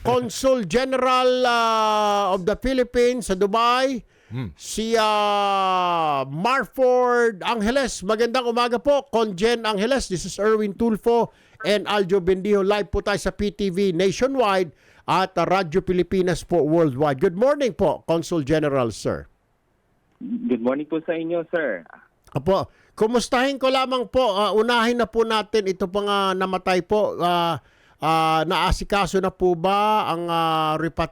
Consul General of the Philippines sa Dubai, si Marford Angeles. Magandang umaga po, Conjen Angeles. This is Erwin Tulfo and Aljo Bendijo. Live po tayo sa PTV nationwide at Radyo Pilipinas po worldwide. Good morning po, Consul General, sir. Good morning po sa inyo, sir. Apo, kumustahin ko lamang po, unahin na po natin ito pang namatay po. Naasikaso na po ba ang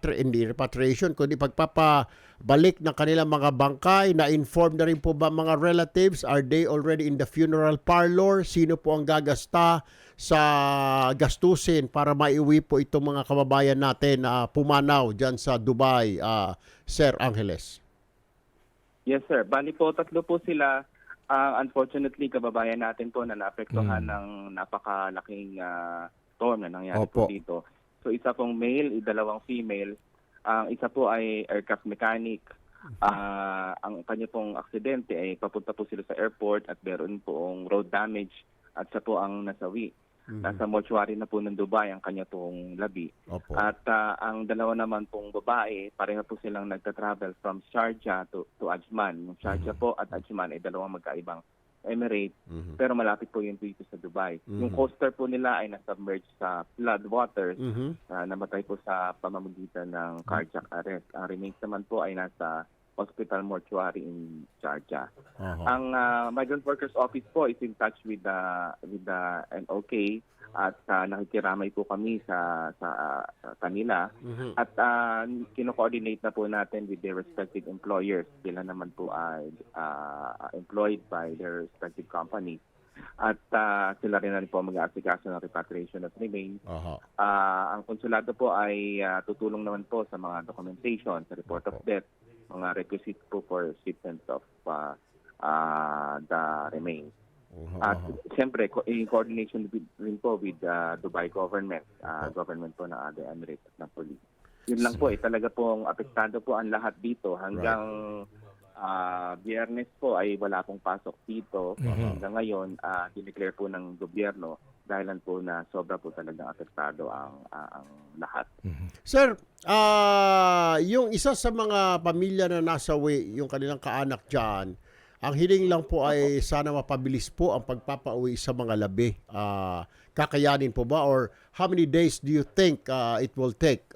hindi repatriation, kundi pagpapabalik ng kanilang mga bangkay? Na-inform na rin po ba mga relatives? Are they already in the funeral parlor? Sino po ang gagasta sa gastusin para maiuwi po itong mga kababayan natin pumanaw dyan sa Dubai, Sir Angeles? Yes, sir. Bali po, tatlo po sila. Unfortunately, kababayan natin po na naapektuhan ng napakalaking storm na nangyari po dito. So, isa pong male, dalawang female. Isa po ay aircraft mechanic. Ang kanya pong aksidente ay papunta po sila sa airport at meron poong road damage at siya po ang nasawi. Nasa mortuary na po ng Dubai ang kanya pong labi. Opo. At ang dalawa naman pong babae, pareho po silang nagta-travel from Sharjah to Ajman. Yung Sharjah po at Ajman ay dalawang magkaibang emirate, pero malapit po yun dito sa Dubai. Yung coaster po nila ay nasubmerged sa flood waters, namatay po sa pamamagitan ng cardiac arrest. Ang remains naman po ay nasa hospital mortuary in Sharjah. Ang Migrant Workers Office po is in touch with the NOK at nakikiramay po kami sa kanila at kino-coordinate na po natin with their respective employers. Sila naman po ay employed by their respective companies. At sila rin po mag-aasikaso ng repatriation of remains. Ang konsulado po ay tutulong naman po sa mga documentation, sa report of death, mga requisites po for shipment of the remains. At siyempre, in coordination rin po with Dubai government, government po ng other Emirates at ng police. Yun lang po, talaga pong apektado po ang lahat dito. Hanggang Biyernes po ay wala pong pasok dito. Hanggang ngayon, dineclare po ng gobyerno dahilan po na sobra po talagang apektado ang lahat. Sir, yung isa sa mga pamilya na nasawi, yung kanilang kaanak dyan, ang hiling lang po ay sana mapabilis po ang pagpapauwi sa mga labi. Kakayanin po ba? Or how many days do you think it will take,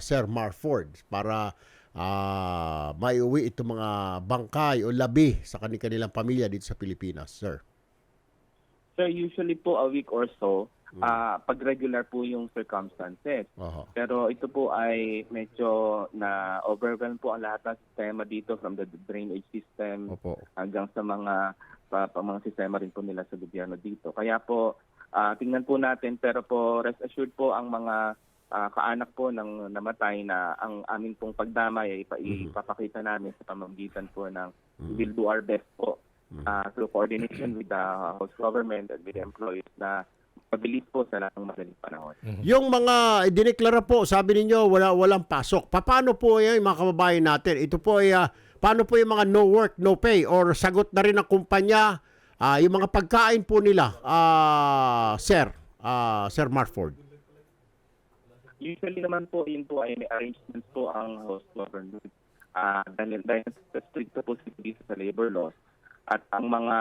Sir Marford, para maiuwi itong mga bangkay o labi sa kanilang pamilya dito sa Pilipinas, sir? Sir, usually po a week or so, pag regular po yung circumstances. Pero ito po ay medyo na-overwhelm po ang lahat ng sistema dito, from the drainage system hanggang sa mga sistema rin po nila sa gobyerno dito. Kaya po, tingnan po natin, pero po rest assured po ang mga kaanak po ng namatay na ang amin pong pagdamay ay ipapakita namin sa pamamagitan po ng we'll do our best po. Through coordination with the host government and with the employees na mabilis po sa lahat ng madaling panahon. Yung mga dineklara po, sabi ninyo walang pasok. Paano po yung mga kababayan natin? Ito po ay paano po yung mga no work, no pay, or sagot na rin ng kumpanya yung mga pagkain po nila, Sir Marford? Usually naman po, yun po ay may arrangements po ang host government. Dahil strict po dito sa labor laws. At ang mga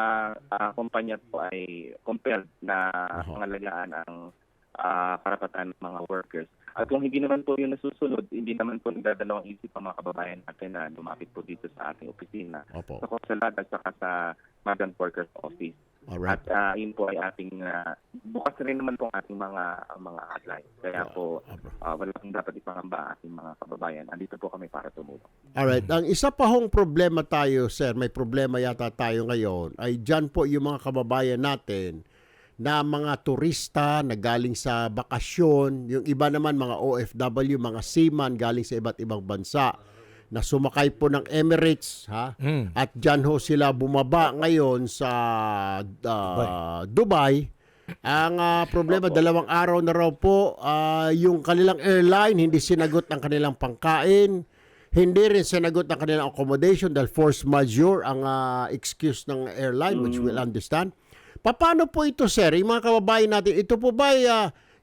kumpanya po ay compelled na pangalagaan ang karapatan ng mga workers. At kung hindi naman po yung nasusunod, hindi naman po nagdadalawang isip ang mga kababayan natin na lumapit po dito sa ating opisina, sa konsulado at saka sa Migrant Workers Office. Alright. At yun po ay ating bukas rin naman po ang ating mga hotline. Kaya po wala pong dapat ipangamba ating mga kababayan. Andito po kami para tumulong. Alright. Ang isa pa hong problema tayo, sir, may problema yata tayo ngayon, ay dyan po yung mga kababayan natin na mga turista na galing sa bakasyon, yung iba naman mga OFW, mga seaman galing sa iba't ibang bansa na sumakay po ng Emirates, at dyan ho sila bumaba ngayon sa Dubai. Ang problema, 2 araw na raw po yung kanilang airline hindi sinagot ang kanilang pangkain, hindi rin sinagot ang kanilang accommodation dahil force majeure ang excuse ng airline, which we'll understand. Paano po ito, sir? Yung mga kababayan natin, ito po ba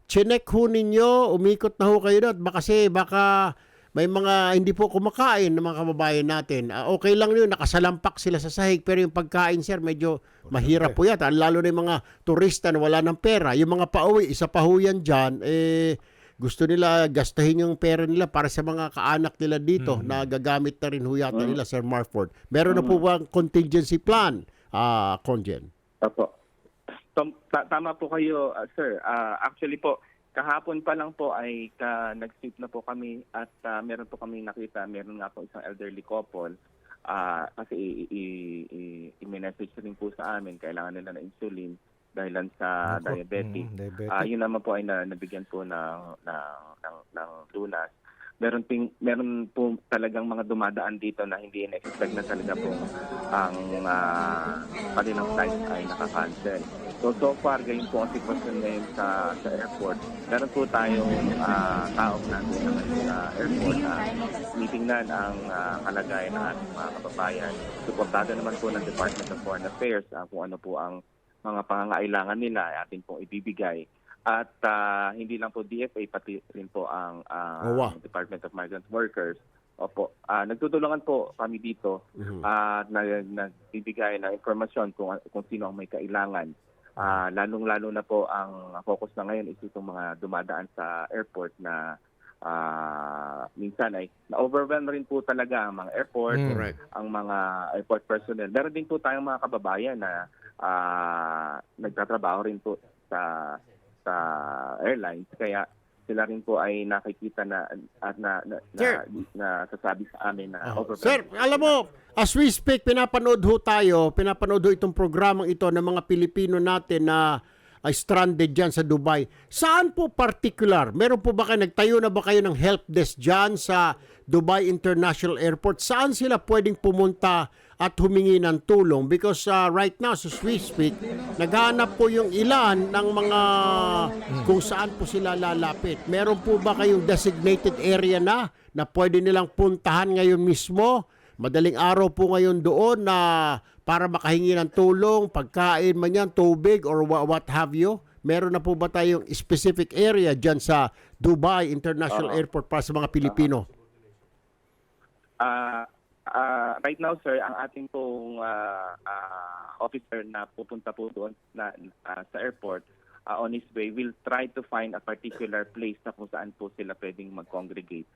chinek ho ninyo, umikot na ho kayo doon. Baka may mga hindi po kumakain ng mga kababayan natin. Okay lang yun, nakasalampak sila sa sahig, pero yung pagkain, sir, medyo mahirap po yata. Lalo na yung mga turista na wala ng pera. Yung mga pauwi, isa pa ho yan dyan, gusto nila gastahin yung pera nila para sa mga kaanak nila dito na gagamit na rin ho yata nila, Sir Marford. Meron na po bang contingency plan, Conjen? Opo. Tama po kayo, sir. Actually po, kahapon pa lang po ay nag-sleep na po kami at meron po kami nakita, meron nga po isang elderly couple kasi i-message rin po sa amin, kailangan nila ng insulin dahilan sa diabetic. Yun naman po ay nabigyan po ng lunas. Meron po talagang mga dumadaan dito na hindi in-expect na talaga po ang kanilang flight ay naka-cancel. So far, ganyan po ang sitwasyon ngayon sa airport. Meron po tayong taong nandun naman sa airport na titingnan ang kalagayan ng ating mga kababayan. Suportado naman po ng Department of Foreign Affairs kung ano po ang mga pangangailangan nila atin pong ibibigay. At hindi lang po DFA, pati rin po ang Department of Migrant Workers. Opo, nagtutulungan po kami dito at nagbibigay ng informasyon kung sino ang may kailangan. Lalong-lalo na po ang focus na ngayon is itong mga dumadaan sa airport na minsan ay na-overwhelm rin po talaga ang mga airport, ang mga airport personnel. Meron din po tayong mga kababayan na nagtatrabaho rin po sa airlines, kaya sila rin po ay nakikita na sasabi sa amin na overwhelmed. Sir, alam mo, as we speak, pinapanood ho itong programang ito ng mga Pilipino natin na ay stranded dyan sa Dubai. Saan po particular? Meron po ba kayo, nagtayo na ba kayo ng help desk dyan sa Dubai International Airport? Saan sila pwedeng pumunta at humingi ng tulong? Because right now, as we speak, naghahanap po yung ilan ng mga kung saan po sila lalapit. Meron po ba kayong designated area na pwede nilang puntahan ngayon mismo? Madaling araw po ngayon doon na para makahingi ng tulong, pagkain man yan, tubig, or what have you? Meron na po ba tayong specific area dyan sa Dubai International Airport para sa mga Pilipino? Right now, sir, ang ating pong officer na pupunta po doon sa airport on his way will try to find a particular place na kung saan po sila pwedeng mag-congregate.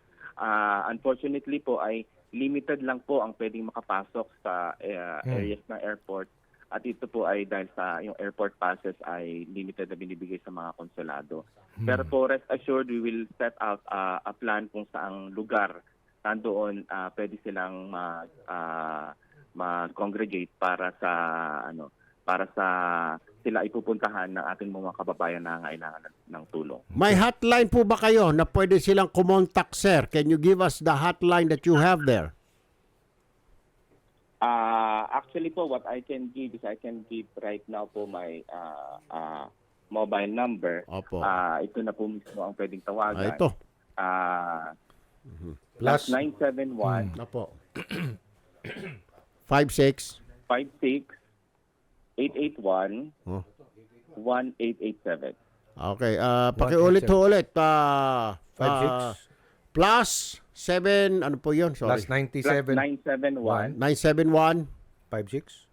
Unfortunately po ay limited lang po ang pwedeng makapasok sa areas ng airport at ito po ay dahil sa yung airport passes ay limited na binibigay sa mga konsulado. Pero po rest assured, we will set out a plan kung saang lugar nandoon pwede silang mag-congregate para sa sila ipupuntahan ng ating mga kababayan na kailangan ng tulong. May hotline po ba kayo na pwede silang kumontak, sir? Can you give us the hotline that you have there? Actually po, what I can give is I can give right now po my mobile number. Opo. Ito na po mismo ang pwedeng tawagan. Ito. Plus 971 Opo. 56 881 1887. Okay, pakiulit ho ulit. 56 plus 7, ano po yun? Sorry. plus 97 971 971 56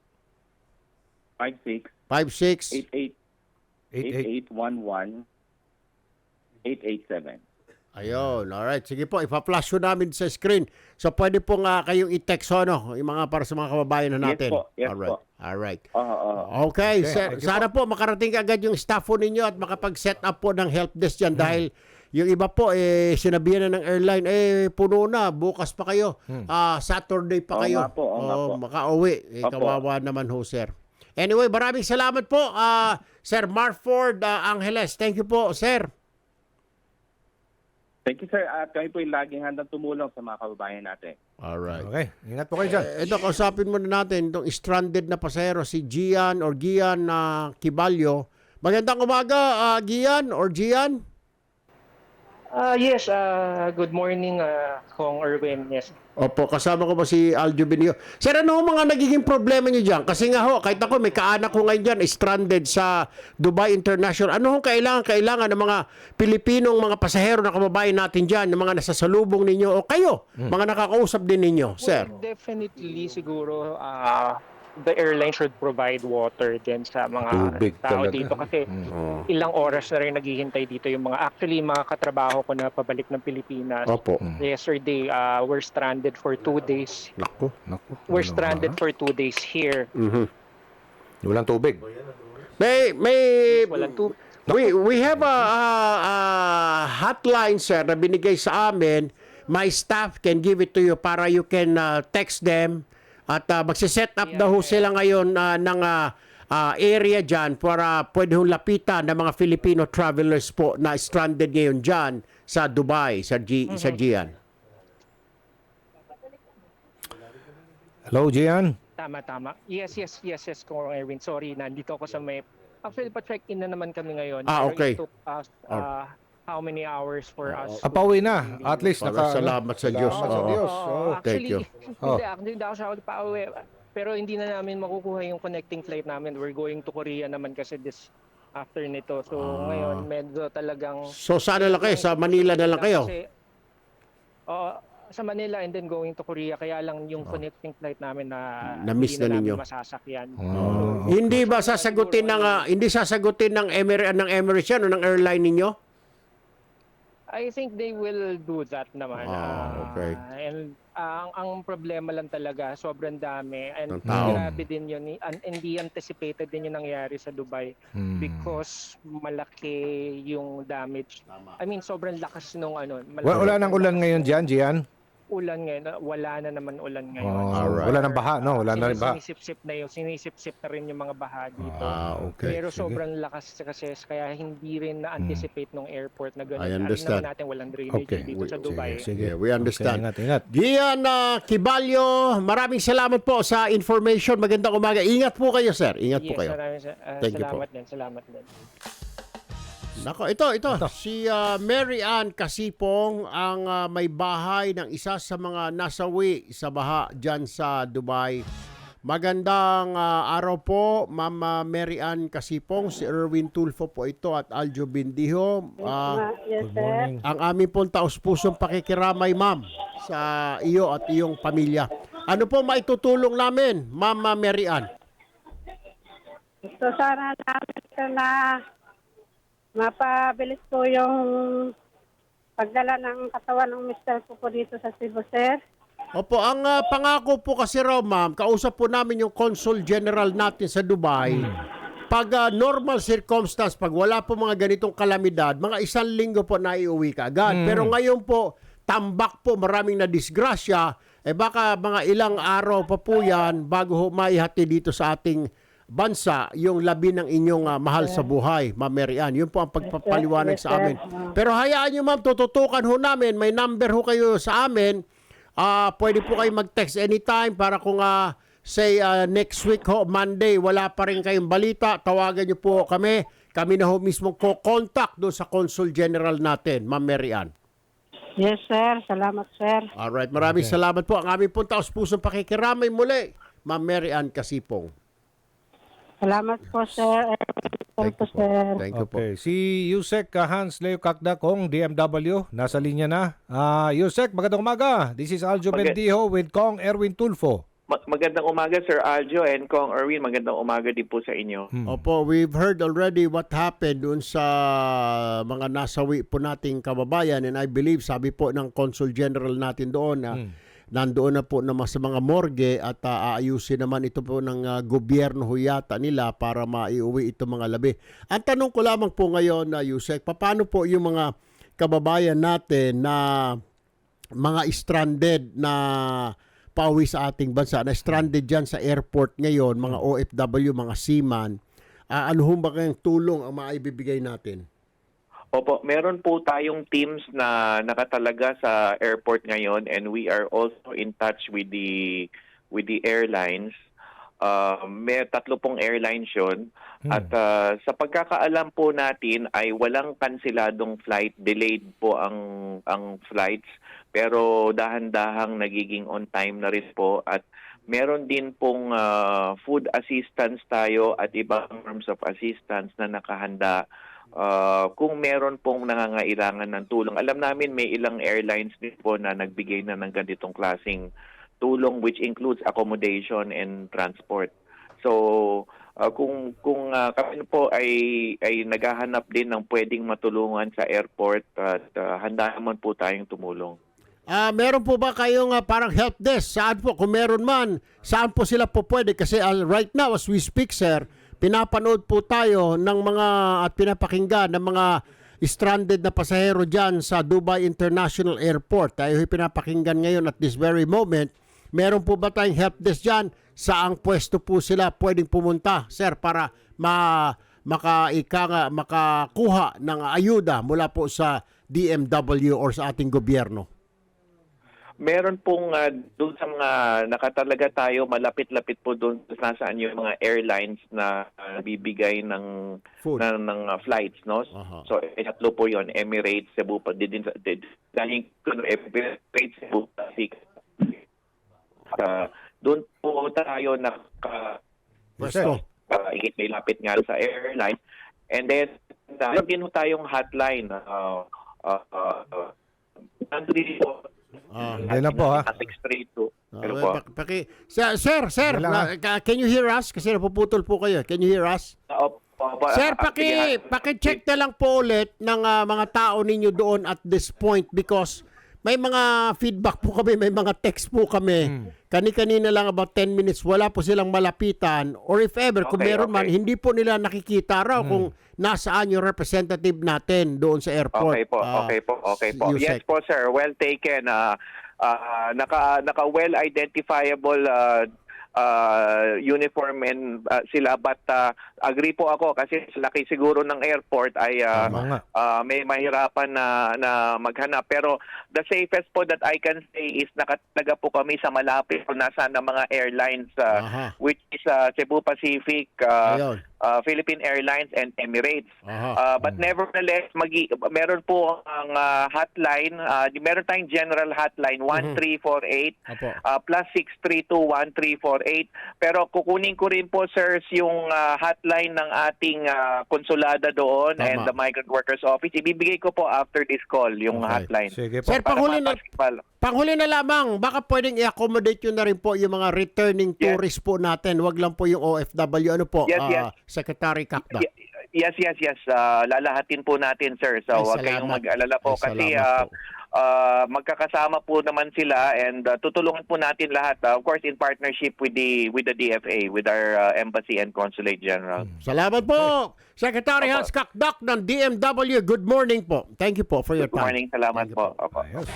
56 56 88 8811 887. Ayun, alright. Sige po, ipa-flash ko namin sa screen. So, pwede po nga kayong i-text yung mga para sa mga kababayan na natin. Yes alright. po. Alright. Okay, Okay, sir, thank you sana po makarating agad yung staff po ninyo at makapag-set up po ng help desk dyan dahil yung iba po, sinabihan na ng airline, puno na, bukas pa kayo. Saturday pa kayo. Oo nga po. Makauwi. Kawawa naman ho, sir. Anyway, maraming salamat po, Sir Marford Angeles. Thank you po, sir. Thank you, sir. At kami po yung laging handang tumulong sa mga kababayan natin. Alright. Okay, ingat po kayo dyan. Ito, kausapin muna natin itong stranded na pasahero, si Gian Kibalyo. Magandang umaga, Gian or Gian? Yes, good morning, Kong Erwin. Yes. Opo, kasama ko po si Aljo Benio. Sir, ano ang mga nagiging problema niyo dyan? Kasi nga ho, kahit ako, may kaanak ko ngayon dyan, stranded sa Dubai International. Ano hong kailangan ng mga Pilipinong mga pasahero na kababayan natin dyan, ng mga nasasalubong ninyo o kayo, mga nakakausap din ninyo, sir? Well, definitely siguro the airline should provide water din sa mga Tubig tao talaga. dito kasi ilang oras na rin naghihintay dito yung mga katrabaho ko na pabalik ng Pilipinas. Opo. Yesterday, we're stranded for 2 days. Naku. Naku, We're ano stranded ba? for 2 days here. Walang tubig. May Walang tubig. we have a hotline, sir, na binigay sa amin. My staff can give it to you para you can text them at magsiset up daw ho sila ngayon ng area dyan para pwede hong lapitan ng mga Filipino travelers po na stranded ngayon dyan sa Dubai, sa Gian. Hello, Gian. Tama. Yes, Kong Erwin. Sorry, nandito ako sa may... Actually, pa-check-in na naman kami ngayon. Ah, Pero okay. It took us how many hours for us? Pauwi na. At least Salamat sa Diyos. Salamat sa Oo. Diyos. Thank you. Hindi ako siya pa-uwi. Pero hindi na namin makukuha yung connecting flight namin. We're going to Korea naman kasi this after nito. So ngayon, medyo talagang... So sana lang kayo, sa Manila na lang kayo. Kasi, sa Manila and then going to Korea. Kaya lang yung connecting flight namin Na-miss hindi na namin ninyo. masasakyan. Hindi ba sasagutin ng Emirates yan o ng airline ninyo? I think they will do that naman. Okay. And ang problema lang talaga, sobrang dami. And Ng tao. grabe din yun. Hindi anticipated din yung nangyari sa Dubai because malaki yung damage. I mean, sobrang lakas nung malaki. Wala nang ulan ngayon dyan, Gian. Ulan ngayon. Wala na naman ulan ngayon. Alright. Wala nang baha, no? Wala na rin baha. Sinisip-sip na rin yung mga baha dito. Okay. Pero sobrang lakas kasi kaya hindi rin na-anticipate ng airport na gano'n. I understand. Alam naman natin walang drainage Okay. dito sa Dubai. Sige. Yeah, we understand. Okay, ingat. Gian Kibalyo, maraming salamat po sa information. Magandang umaga. Ingat po kayo, sir. Ingat po kayo. Maraming Thank you po. Salamat din. Nako, ito. Si Mary Ann Kasipong ang may bahay ng isa sa mga nasawi sa baha dyan sa Dubai. Magandang araw po, Ma'am Mary Ann Kasipong. Si Erwin Tulfo po ito at Aljo Bendijo. Yes, Good sir. morning. Ang aming pong taus-pusong pakikiramay, ma'am, sa iyo at iyong pamilya. Ano po maitutulong namin, Ma'am Mary Ann? Gusto sana namin sir, na mapabilis po yung pagdala ng katawan ng mister ko po dito sa Cebu, sir. Opo, ang pangako po kasi raw, ma'am, kausap po namin yung Consul General natin sa Dubai. Pag normal circumstance, pag wala po mga ganitong kalamidad, mga 1 linggo po naiuwi ka agad. Pero ngayon po, tambak po, maraming na disgrasya, baka mga ilang araw pa po yan bago maihati dito sa ating bansa yung labi ng inyong mahal sa buhay, Ma'am Mary Ann. Yun po ang pagpapaliwanag sa amin. Pero hayaan nyo, ma'am, tututukan ho namin. May number ho kayo sa amin. Pwede po kayo mag-text anytime para kung say next week ho, Monday, wala pa rin kayong balita, tawagan nyo po kami. Kami na ho mismo ko-contact doon sa Consul General natin, Ma'am Mary Ann. Yes, sir. Salamat, sir. Alright, maraming salamat po. Ang aming po taos-pusong pakikiramay muli, Ma'am Mary Ann Kasipong. Salamat po, sir. Thank you po. sir. Thank you po. Okay, si Yusek Hans Leo Kakdakong, DMW, nasa linya na. Yusek, magandang umaga. This is Aljo Bendijo with Kong Erwin Tulfo. Magandang umaga, Sir Aljo and Kong Erwin. Magandang umaga din po sa inyo. Opo, we've heard already what happened doon sa mga nasawi po nating kababayan, and I believe, sabi po ng Consul General natin doon na nandoon na po naman sa mga morgue at aayusin naman ito po ng gobyerno ho yata nila para maiuwi ito mga labi. Ang tanong ko lamang po ngayon, Yusek, paano po yung mga kababayan natin na mga stranded na pauwi sa ating bansa, na stranded dyan sa airport ngayon, mga OFW, mga seaman, ano ba kayang tulong ang maibibigay natin? Opo, meron po tayong teams na nakatalaga sa airport ngayon and we are also in touch with the airlines. may 3 pong airlines yun. At sa pagkakaalam po natin ay walang kanseladong flight, delayed po ang flights, pero dahan-dahang nagiging on time na rin po, at meron din pong food assistance tayo at ibang forms of assistance na nakahanda kung meron pong nangangailangan ng tulong. Alam namin may ilang airlines din po na nagbigay na ng ganitong klaseng tulong, which includes accommodation and transport. So kung kami po ay naghahanap din ng pwedeng matulungan sa airport, at handa naman po tayong tumulong. Meron po ba kayong parang help desk? Saan po? Kung meron man, saan po sila po pwede? Kasi right now, as we speak, sir, pinapanood po tayo ng mga at pinapakinggan ng mga stranded na pasahero dyan sa Dubai International Airport. Tayo pinapakinggan ngayon at this very moment. Meron po ba tayong help desk dyan? Saang pwesto po sila pwedeng pumunta, sir, para makakuha ng ayuda mula po sa DMW or sa ating gobyerno? Meron pong doon sa mga nakatalaga tayo, malapit-lapit po doon nasaan yung mga airlines na bibigay ng Food. ng flights, no? Aha. So 3 po 'yon, Emirates, Cebu, dahil Emirates, Cebu, doon po tayo Pwesto. may lapit nga sa airline. And then meron din po tayong hotline. Nandito po. Hindi lang po, ha? 632. Pero po. Sir, Wala. can you hear us? Kasi napuputol po kayo. Can you hear us? Sir, paki-check na lang po ulit ng mga tao ninyo doon at this point, because may mga feedback po kami, may mga text po kami. Kani-kanina lang about 10 minutes, wala po silang malapitan. Or if ever, kung meron man, hindi po nila nakikita raw kung nasaan yung representative natin doon sa airport. Okay po. Yes Yusek. po, sir. Well taken. Naka well identifiable uniform and sila, but agree po ako kasi sa laki siguro ng airport ay may mahirapan na maghanap, pero the safest po that I can say is nakatalaga po kami sa malapit po nasa ng mga airlines which is Cebu Pacific, Ayun. Philippine Airlines and Emirates. Aha. But nevertheless, meron po ang hotline, meron tayong general hotline 1348 Apo. plus 632-1348. Pero kukunin ko rin po, sirs, yung hotline ng ating konsulada doon. Tama. And the Migrant Workers Office. Ibibigay ko po after this call yung Okay. hotline. Sige po. Sir, Para panghuli na lamang, baka pwedeng i-accommodate nyo na rin po yung mga returning Yes. tourists po natin. Wag lang po yung OFW. Ano po, Yes. Secretary Kakda? Yes. Lalahatin po natin, sir. So, Ay, huwag kayong salamat. mag-alala po. Ay, Kasi salamat po. magkakasama po naman sila, and tutulungan po natin lahat. Of course, in partnership with the DFA, with our Embassy and Consulate General. Salamat po, Secretary Hans Kakdak ng DMW. Good morning po. Thank you po for your Good time. morning. Salamat Thank you po. Opo. Ayos.